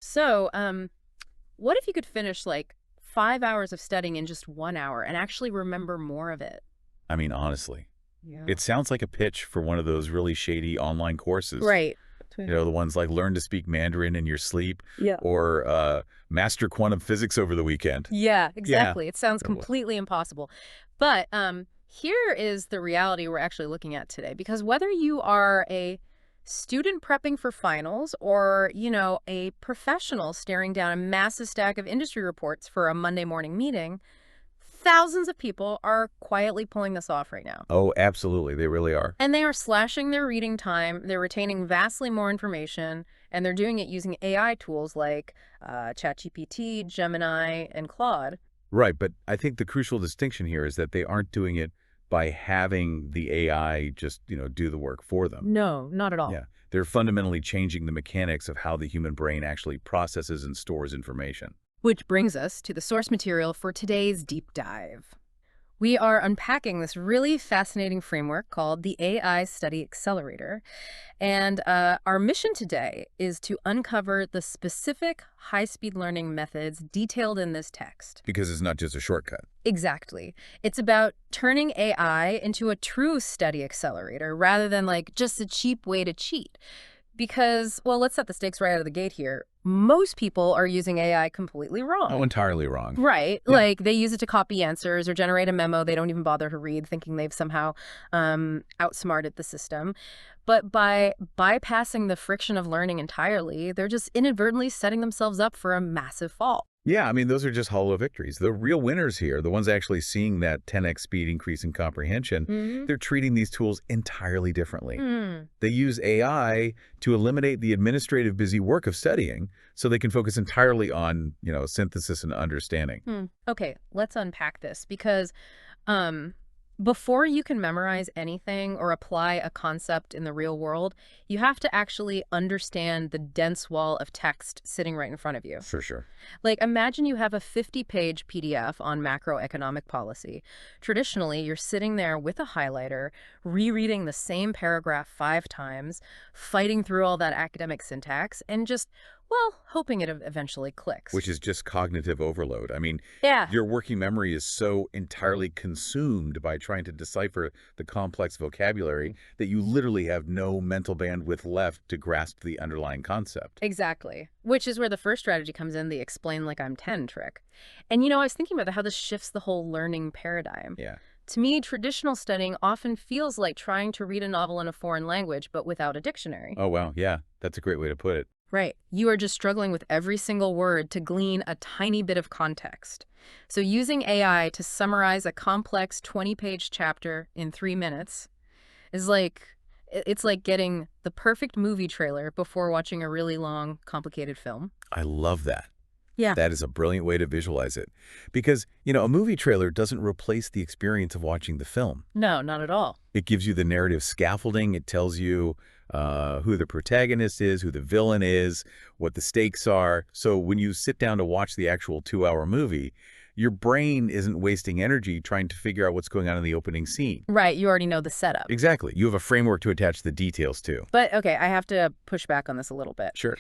So, what if you could finish like 5 hours of studying in just 1 hour and actually remember more of it? I mean, honestly, Yeah. it sounds like a pitch for one of those really shady online courses. Right. The ones like Learn to Speak Mandarin in Your Sleep Yeah. or Master Quantum Physics over the weekend. Yeah, Yeah. exactly. It sounds Or completely impossible. But here is the reality we're actually looking at today. Because whether you are a student prepping for finals or, a professional staring down a massive stack of industry reports for a Monday morning meeting, thousands of people are quietly pulling this off right now. Oh, absolutely. They really are. And they are slashing their reading time, they're retaining vastly more information, and they're doing it using AI tools like ChatGPT, Gemini, and Claude. Right. But I think the crucial distinction here is that they aren't doing it by having the AI just, do the work for them. No, not at all. Yeah. They're fundamentally changing the mechanics of how the human brain actually processes and stores information. Which brings us to the source material for today's deep dive. We are unpacking this really fascinating framework called the AI Study Accelerator. And our mission today is to uncover the specific high-speed learning methods detailed in this text. Because it's not just a shortcut. Exactly. It's about turning AI into a true study accelerator rather than like just a cheap way to cheat. Because, well, let's set the stakes right out of the gate here. Most people are using AI completely Oh, wrong. entirely wrong. Right. Yeah. Like they use it to copy answers or generate a memo they don't even bother to read, thinking they've somehow outsmarted the system. But by bypassing the friction of learning entirely, they're just inadvertently setting themselves up for a massive fall. Yeah, I mean, those are just hollow victories. The real winners here, the ones actually seeing that 10x speed increase in comprehension, Hmm. they're treating these tools entirely differently. Hmm. They use AI to eliminate the administrative busy work of studying so they can focus entirely on, synthesis and understanding. Hmm. Okay, let's unpack this because um, before you can memorize anything or apply a concept in the real world, you have to actually understand the dense wall of text sitting right in front of you. For sure. Like, imagine you have a 50-page PDF on macroeconomic policy. Traditionally, you're sitting there with a highlighter, rereading the same paragraph 5 times, fighting through all that academic syntax, and just, well, hoping it eventually clicks. Which is just cognitive overload. I mean, Yeah. your working memory is so entirely consumed by trying to decipher the complex vocabulary that you literally have no mental bandwidth left to grasp the underlying concept. Exactly. Which is where the first strategy comes in, the explain like I'm 10 trick. And I was thinking about how this shifts the whole learning paradigm. Yeah. To me, traditional studying often feels like trying to read a novel in a foreign language, but without a dictionary. Oh, wow. Yeah, that's a great way to put it. Right. You are just struggling with every single word to glean a tiny bit of context. So using AI to summarize a complex 20-page chapter in 3 minutes is it's like getting the perfect movie trailer before watching a really long, complicated film. I love that. Yeah. That is a brilliant way to visualize it. Because, a movie trailer doesn't replace the experience of watching the film. No, not at all. It gives you the narrative scaffolding. It tells you who the protagonist is, who the villain is, what the stakes are. So when you sit down to watch the actual 2-hour movie, your brain isn't wasting energy trying to figure out what's going on in the opening scene. Right. You already know the setup. Exactly. You have a framework to attach the details to. But okay, I have to push back on this a little bit. Sure.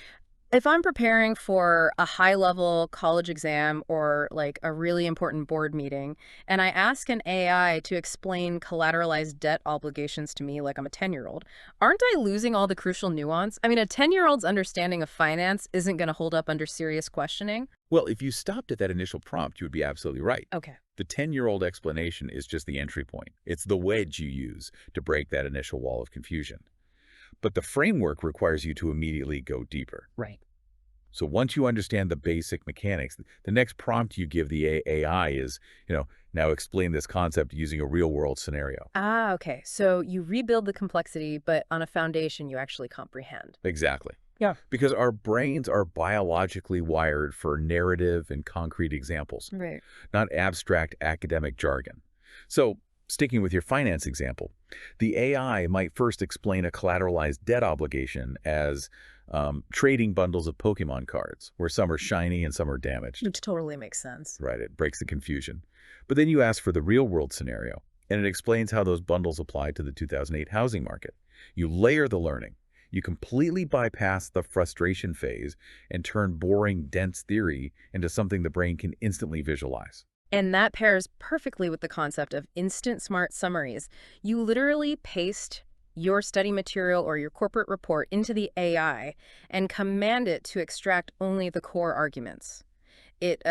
If I'm preparing for a high-level college exam or like a really important board meeting, and I ask an AI to explain collateralized debt obligations to me like I'm a 10-year-old, aren't I losing all the crucial nuance? I mean, a 10-year-old's understanding of finance isn't going to hold up under serious questioning. Well, if you stopped at that initial prompt, you would be absolutely right. Okay. The 10-year-old explanation is just the entry point. It's the wedge you use to break that initial wall of confusion. But the framework requires you to immediately go deeper. Right. So once you understand the basic mechanics, the next prompt you give the AI is, now explain this concept using a real-world scenario. Ah, okay. So you rebuild the complexity, but on a foundation you actually comprehend. Exactly. Yeah. Because our brains are biologically wired for narrative and concrete examples, Right. not abstract academic jargon. So sticking with your finance example, the AI might first explain a collateralized debt obligation as trading bundles of Pokemon cards, where some are shiny and some are damaged. Which totally makes sense. Right, it breaks the confusion. But then you ask for the real-world scenario, and it explains how those bundles apply to the 2008 housing market. You layer the learning. You completely bypass the frustration phase and turn boring, dense theory into something the brain can instantly visualize. And that pairs perfectly with the concept of instant smart summaries. You literally paste your study material or your corporate report into the AI and command it to extract only the core arguments. It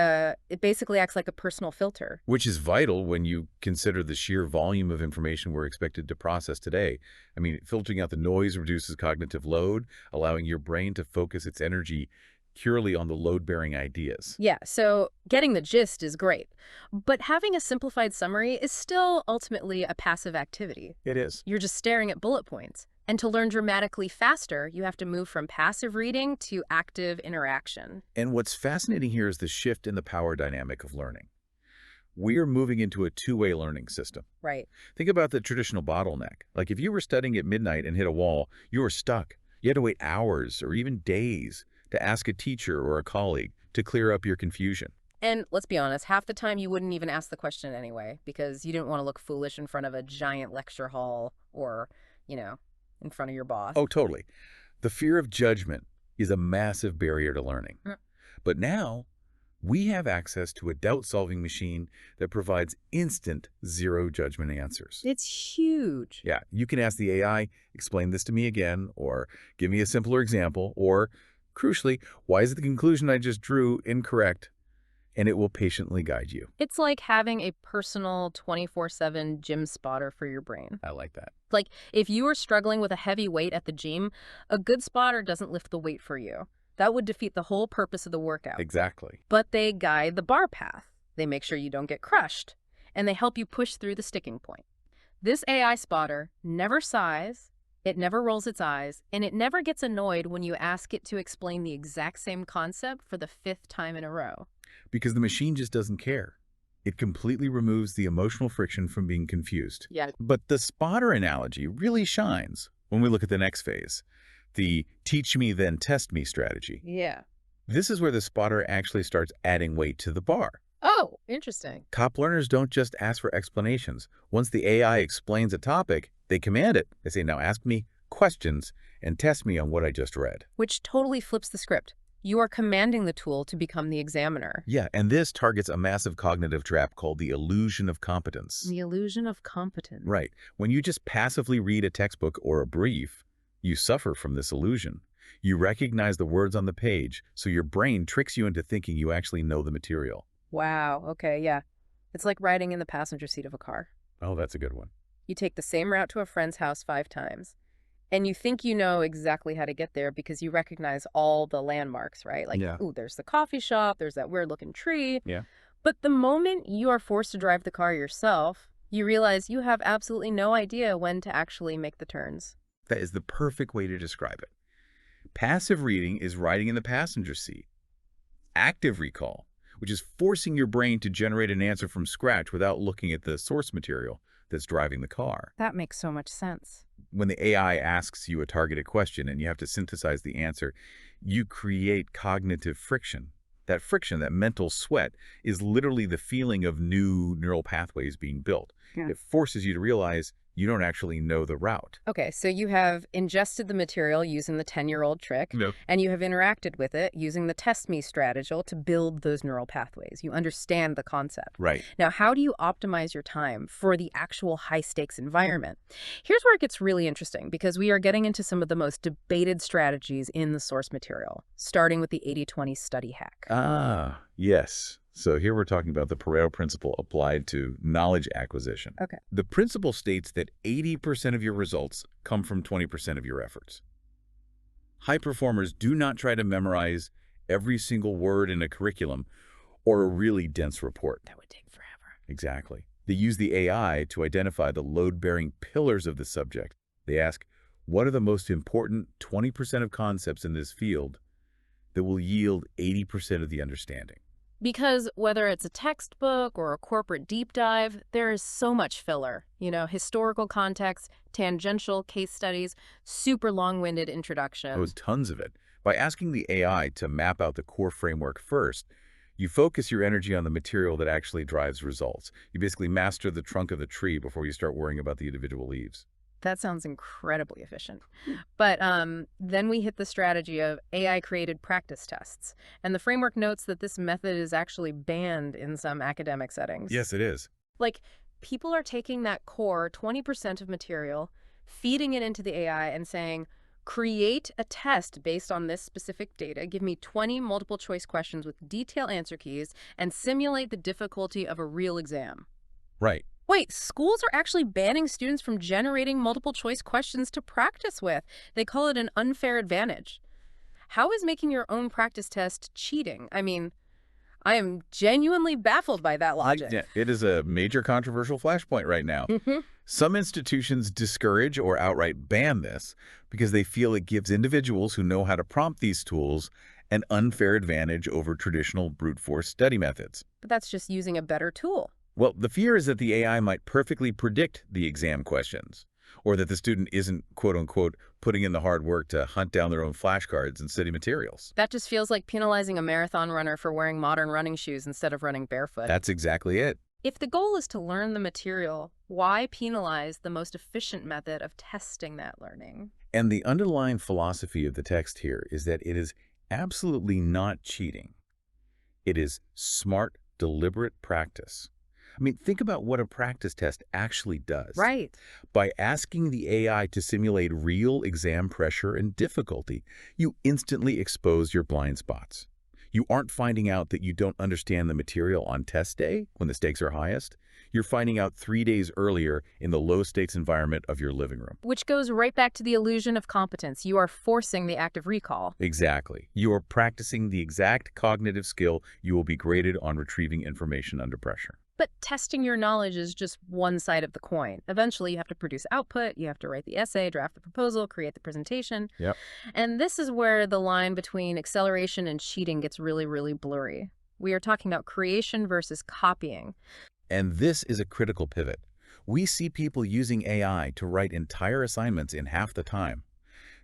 basically acts like a personal filter. Which is vital when you consider the sheer volume of information we're expected to process today. I mean, filtering out the noise reduces cognitive load, allowing your brain to focus its energy purely on the load-bearing ideas. Yeah, so getting the gist is great, but having a simplified summary is still ultimately a passive activity. It is. You're just staring at bullet points. And to learn dramatically faster, you have to move from passive reading to active interaction. And what's fascinating here is the shift in the power dynamic of learning. We are moving into a two-way learning system. Right. Think about the traditional bottleneck. Like if you were studying at midnight and hit a wall, you were stuck. You had to wait hours or even days to ask a teacher or a colleague to clear up your confusion. And let's be honest, half the time you wouldn't even ask the question anyway, because you didn't want to look foolish in front of a giant lecture hall or, in front of your boss. Oh, totally. The fear of judgment is a massive barrier to learning. Mm. But now, we have access to a doubt-solving machine that provides instant zero-judgment answers. It's huge. Yeah, you can ask the AI, explain this to me again, or give me a simpler example, or, crucially, why is the conclusion I just drew incorrect? And it will patiently guide you. It's like having a personal 24/7 gym spotter for your brain. I like that. Like, if you are struggling with a heavy weight at the gym, a good spotter doesn't lift the weight for you. That would defeat the whole purpose of the workout. Exactly. But they guide the bar path. They make sure you don't get crushed. And they help you push through the sticking point. This AI spotter never sighs, it never rolls its eyes, and it never gets annoyed when you ask it to explain the exact same concept for the 5th time in a row. Because the machine just doesn't care. It completely removes the emotional friction from being confused. Yeah. But the spotter analogy really shines when we look at the next phase, the teach me then test me strategy. Yeah. This is where the spotter actually starts adding weight to the bar. Oh, interesting. Top learners don't just ask for explanations. Once the AI explains a topic, they command it. They say, now ask me questions and test me on what I just read. Which totally flips the script. You are commanding the tool to become the examiner. Yeah, and this targets a massive cognitive trap called the illusion of competence. The illusion of competence. Right. When you just passively read a textbook or a brief, you suffer from this illusion. You recognize the words on the page, so your brain tricks you into thinking you actually know the material. Wow. Okay, yeah. It's like riding in the passenger seat of a car. Oh, that's a good one. You take the same route to a friend's house 5 times. And you think you know exactly how to get there because you recognize all the landmarks, right? Like, Yeah. ooh, there's the coffee shop, there's that weird-looking tree. Yeah. But the moment you are forced to drive the car yourself, you realize you have absolutely no idea when to actually make the turns. That is the perfect way to describe it. Passive reading is riding in the passenger seat. Active recall, which is forcing your brain to generate an answer from scratch without looking at the source material that's driving the car. That makes so much sense. When the AI asks you a targeted question and you have to synthesize the answer, you create cognitive friction. That friction, that mental sweat, is literally the feeling of new neural pathways being built. Yeah. It forces you to realize you don't actually know the route. Okay, so you have ingested the material using the 10-year-old trick, No. and you have interacted with it using the test me strategy to build those neural pathways. You understand the concept. Right. Now, how do you optimize your time for the actual high-stakes environment? Here's where it gets really interesting, because we are getting into some of the most debated strategies in the source material, starting with the 80-20 study hack. Ah, yes. So here we're talking about the Pareto principle applied to knowledge acquisition. Okay. The principle states that 80% of your results come from 20% of your efforts. High performers do not try to memorize every single word in a curriculum or a really dense report. That would take forever. Exactly. They use the AI to identify the load-bearing pillars of the subject. They ask, what are the most important 20% of concepts in this field that will yield 80% of the understanding? Because whether it's a textbook or a corporate deep dive, there is so much filler. Historical context, tangential case studies, super long-winded introductions. Oh, tons of it. By asking the AI to map out the core framework first, you focus your energy on the material that actually drives results. You basically master the trunk of the tree before you start worrying about the individual leaves. That sounds incredibly efficient. But then we hit the strategy of AI-created practice tests. And the framework notes that this method is actually banned in some academic settings. Yes, it is. Like, people are taking that core 20% of material, feeding it into the AI and saying, create a test based on this specific data, give me 20 multiple choice questions with detailed answer keys, and simulate the difficulty of a real exam. Right. Wait, schools are actually banning students from generating multiple choice questions to practice with. They call it an unfair advantage. How is making your own practice test cheating? I mean, I am genuinely baffled by that logic. Yeah, it is a major controversial flashpoint right now. Hmm. Some institutions discourage or outright ban this because they feel it gives individuals who know how to prompt these tools an unfair advantage over traditional brute force study methods. But that's just using a better tool. Well, the fear is that the AI might perfectly predict the exam questions, or that the student isn't, quote-unquote, putting in the hard work to hunt down their own flashcards and study materials. That just feels like penalizing a marathon runner for wearing modern running shoes instead of running barefoot. That's exactly it. If the goal is to learn the material, why penalize the most efficient method of testing that learning? And the underlying philosophy of the text here is that it is absolutely not cheating. It is smart, deliberate practice. I mean, think about what a practice test actually does. Right. By asking the AI to simulate real exam pressure and difficulty, you instantly expose your blind spots. You aren't finding out that you don't understand the material on test day when the stakes are highest. You're finding out 3 days earlier in the low-stakes environment of your living room. Which goes right back to the illusion of competence. You are forcing the active recall. Exactly. You are practicing the exact cognitive skill you will be graded on retrieving information under pressure. But testing your knowledge is just one side of the coin. Eventually, you have to produce output, you have to write the essay, draft the proposal, create the presentation. Yep. And this is where the line between acceleration and cheating gets really, really blurry. We are talking about creation versus copying. And this is a critical pivot. We see people using AI to write entire assignments in half the time.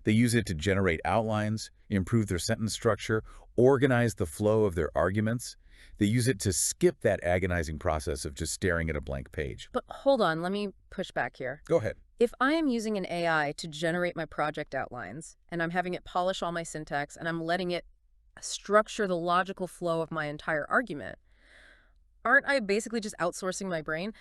They use it to generate outlines, improve their sentence structure, organize the flow of their arguments. They use it to skip that agonizing process of just staring at a blank page. But hold on, let me push back here. Go ahead. If I am using an AI to generate my project outlines, and I'm having it polish all my syntax, and I'm letting it structure the logical flow of my entire argument, aren't I basically just outsourcing my brain?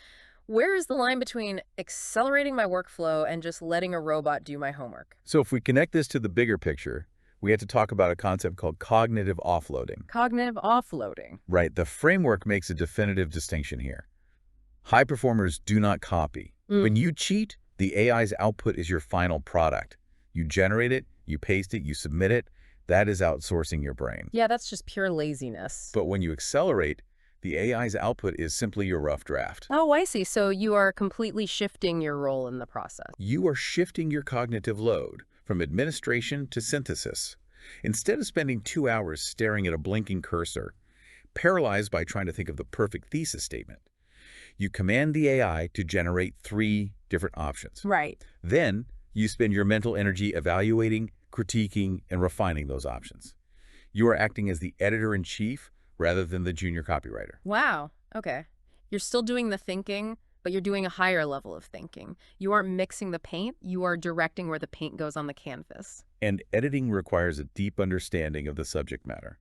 Where is the line between accelerating my workflow and just letting a robot do my homework? So if we connect this to the bigger picture, we have to talk about a concept called cognitive offloading. Cognitive offloading. Right, the framework makes a definitive distinction here. High performers do not copy. When you cheat, the AI's output is your final product. You generate it, you paste it, you submit it. That is outsourcing your brain. Yeah, that's just pure laziness. But when you accelerate, the AI's output is simply your rough draft. Oh, I see. So you are completely shifting your role in the process. You are shifting your cognitive load from administration to synthesis. Instead of spending 2 hours staring at a blinking cursor, paralyzed by trying to think of the perfect thesis statement, you command the AI to generate 3 different options. Right. Then you spend your mental energy evaluating, critiquing, and refining those options. You are acting as the editor-in-chief rather than the junior copywriter. Wow. Okay. You're still doing the thinking, but you're doing a higher level of thinking. You aren't mixing the paint, you are directing where the paint goes on the canvas. And editing requires a deep understanding of the subject matter.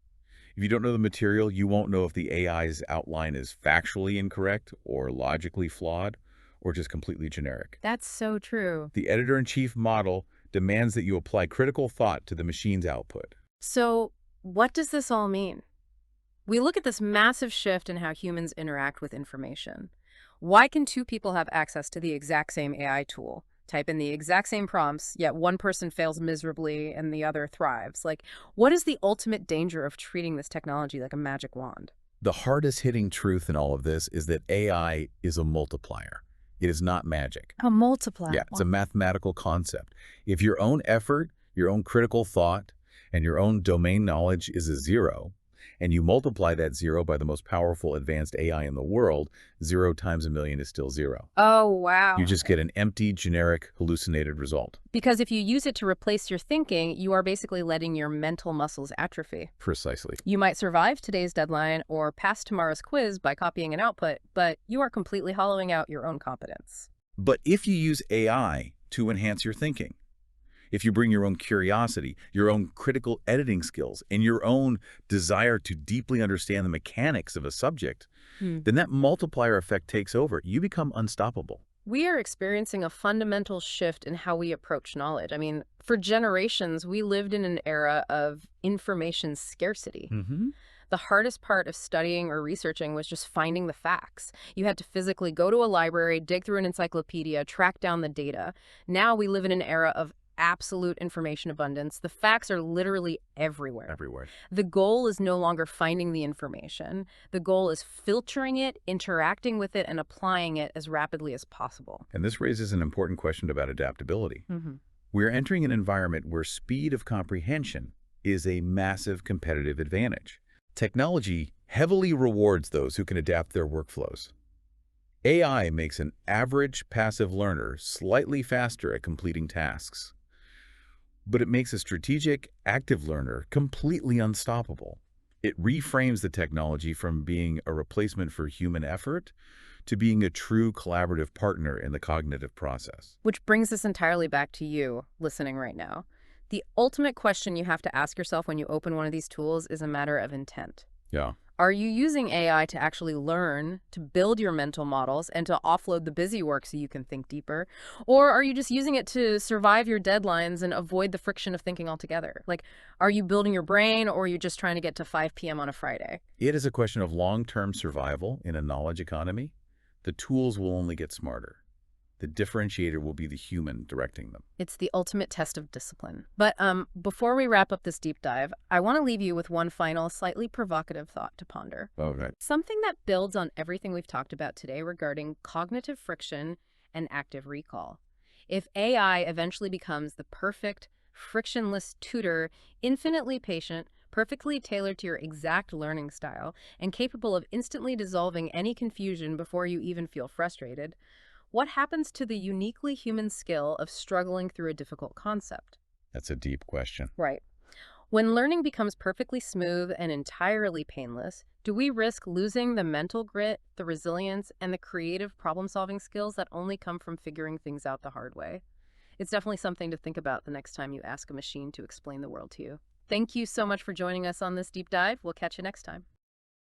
If you don't know the material, you won't know if the AI's outline is factually incorrect or logically flawed or just completely generic. That's so true. The editor-in-chief model demands that you apply critical thought to the machine's output. So what does this all mean? We look at this massive shift in how humans interact with information. Why can 2 people have access to the exact same AI tool, type in the exact same prompts, yet one person fails miserably and the other thrives? Like, what is the ultimate danger of treating this technology like a magic wand? The hardest hitting truth in all of this is that AI is a multiplier. It is not magic. A multiplier. Yeah, it's a mathematical concept. If your own effort, your own critical thought, and your own domain knowledge is a 0, and you multiply that 0 by the most powerful advanced AI in the world, 0 times a million is still 0. Oh, wow. You just get an empty, generic, hallucinated result. Because if you use it to replace your thinking, you are basically letting your mental muscles atrophy. Precisely. You might survive today's deadline or pass tomorrow's quiz by copying an output, but you are completely hollowing out your own competence. But if you use AI to enhance your thinking. If you bring your own curiosity, your own critical editing skills, and your own desire to deeply understand the mechanics of a subject, Hmm. then that multiplier effect takes over. You become unstoppable. We are experiencing a fundamental shift in how we approach knowledge. I mean, for generations, we lived in an era of information scarcity. Hmm. The hardest part of studying or researching was just finding the facts. You had to physically go to a library, dig through an encyclopedia, track down the data. Now we live in an era of absolute information abundance. The facts are literally everywhere. Everywhere. The goal is no longer finding the information. The goal is filtering it, interacting with it, and applying it as rapidly as possible. And this raises an important question about adaptability. We're entering an environment where speed of comprehension is a massive competitive advantage. Technology heavily rewards those who can adapt their workflows. AI makes an average passive learner slightly faster at completing tasks, but it makes a strategic, active learner completely unstoppable. It reframes the technology from being a replacement for human effort to being a true collaborative partner in the cognitive process. Which brings us entirely back to you listening right now. The ultimate question you have to ask yourself when you open one of these tools is a matter of intent. Yeah. Are you using AI to actually learn, to build your mental models, and to offload the busy work so you can think deeper? Or are you just using it to survive your deadlines and avoid the friction of thinking altogether? Like, are you building your brain, or are you just trying to get to 5 p.m. on a Friday? It is a question of long-term survival in a knowledge economy. The tools will only get smarter. The differentiator will be the human directing them. It's the ultimate test of discipline. But before we wrap up this deep dive, I want to leave you with one final, slightly provocative thought to ponder. Okay. Something that builds on everything we've talked about today regarding cognitive friction and active recall. If AI eventually becomes the perfect, frictionless tutor, infinitely patient, perfectly tailored to your exact learning style, and capable of instantly dissolving any confusion before you even feel frustrated, what happens to the uniquely human skill of struggling through a difficult concept? That's a deep question. Right. When learning becomes perfectly smooth and entirely painless, do we risk losing the mental grit, the resilience, and the creative problem-solving skills that only come from figuring things out the hard way? It's definitely something to think about the next time you ask a machine to explain the world to you. Thank you so much for joining us on this deep dive. We'll catch you next time.